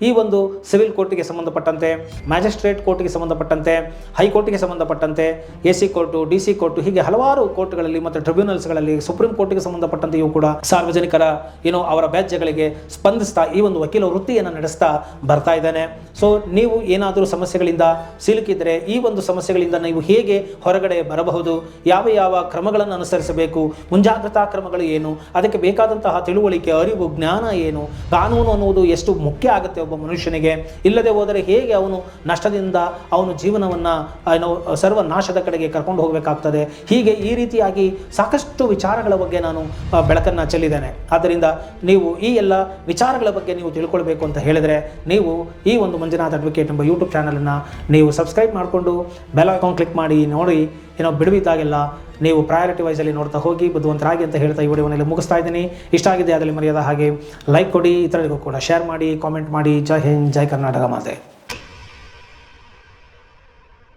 ಈ ಒಂದು ಸಿವಿಲ್ ಕೋರ್ಟಿಗೆ ಸಂಬಂಧಪಟ್ಟಂತೆ, ಮ್ಯಾಜಿಸ್ಟ್ರೇಟ್ ಕೋರ್ಟಿಗೆ ಸಂಬಂಧಪಟ್ಟಂತೆ, ಹೈಕೋರ್ಟಿಗೆ ಸಂಬಂಧಪಟ್ಟಂತೆ, AC ಕೋರ್ಟು, DC ಕೋರ್ಟು, ಹೀಗೆ ಹಲವಾರು ಕೋರ್ಟ್ಗಳಲ್ಲಿ ಮತ್ತು ಟ್ರಿಬ್ಯುನಲ್ಸ್ಗಳಲ್ಲಿ, ಸುಪ್ರೀಂ ಕೋರ್ಟಿಗೆ ಸಂಬಂಧಪಟ್ಟಂತೆಯೂ ಕೂಡ ಸಾರ್ವಜನಿಕರ ಅವರ ವ್ಯಾಜ್ಯಗಳಿಗೆ ಸ್ಪಂದಿಸ್ತಾ ಈ ಒಂದು ವಕೀಲ ವೃತ್ತಿಯನ್ನು ನಡೆಸ್ತಾ ಬರ್ತಾ ಇದ್ದಾನೆ. ಸೊ ನೀವು ಏನಾದರೂ ಸಮಸ್ಯೆಗಳಿಂದ ಸಿಲುಕಿದ್ರೆ, ಈ ಒಂದು ಸಮಸ್ಯೆಗಳಿಂದ ನೀವು ಹೇಗೆ ಹೊರಗಡೆ ಬರಬಹುದು, ಯಾವ ಯಾವ ಕ್ರಮಗಳನ್ನು ಅನುಸರಿಸಬೇಕು, ಮುಂಜಾಗ್ರತಾ ಕ್ರಮಗಳು ಏನು, ಅದಕ್ಕೆ ಬೇಕಾದಂತಹ ತಿಳುವಳಿಕೆ, ಅರಿವು, ಜ್ಞಾನ ಏನು, ಕಾನೂನು ಅನ್ನುವುದು ಎಷ್ಟು ಮುಖ್ಯ ಆಗುತ್ತೆ ಒಬ್ಬ ಮನುಷ್ಯನಿಗೆ, ಇಲ್ಲದೆ ಹೋದರೆ ಹೇಗೆ ಅವನು ನಷ್ಟದಿಂದ ಅವನು ಜೀವನವನ್ನು ಸರ್ವನಾಶದ ಕಡೆಗೆ ಕರ್ಕೊಂಡು ಹೋಗಬೇಕಾಗ್ತದೆ. ಹೀಗೆ ಈ ರೀತಿಯಾಗಿ ಸಾಕಷ್ಟು ವಿಚಾರಗಳ ಬಗ್ಗೆ ನಾನು ಬೆಳಕನ್ನು ಚೆಲ್ಲಿದ್ದೇನೆ. ಆದ್ದರಿಂದ ನೀವು ಈ ಎಲ್ಲ ವಿಚಾರಗಳ ಬಗ್ಗೆ ನೀವು ತಿಳ್ಕೊಳ್ಬೇಕು ಅಂತ ಹೇಳಿದರೆ, ನೀವು ಈ ಒಂದು ಮಂಜುನಾಥ್ ಅಡ್ವೊಕೇಟ್ ಎಂಬ ಯೂಟ್ಯೂಬ್ ಚಾನಲನ್ನು ನೀವು ಸಬ್ಸ್ಕ್ರೈಬ್ ಮಾಡಿಕೊಂಡು ಬೆಲ್ ಐಕಾನ್ ಕ್ಲಿಕ್ ಮಾಡಿ ನೋಡಿ. ಬಿಡುವಿದ್ದಾಗೆಲ್ಲ ನೀವು ಪ್ರಯಾರಿಟಿ ವೈಸಲ್ಲಿ ನೋಡ್ತಾ ಹೋಗಿ ಬುದ್ಧಿವಂತರಾಗಿ ಅಂತ ಹೇಳ್ತಾ ಈ ವಿಡಿಯೋನಲ್ಲಿ ಮುಗಿಸ್ತಾ ಇದ್ದೀನಿ. ಇಷ್ಟ ಆಗಿದೆ ಅದರಲ್ಲಿ ಮರೆಯದ ಹಾಗೆ ಲೈಕ್ ಕೊಡಿ, ಇತರರಿಗೂ ಕೂಡ ಶೇರ್ ಮಾಡಿ, ಕಾಮೆಂಟ್ ಮಾಡಿ. ಜೈ ಹಿಂದ್, ಜೈ ಕರ್ನಾಟಕ ಮಾತೆ.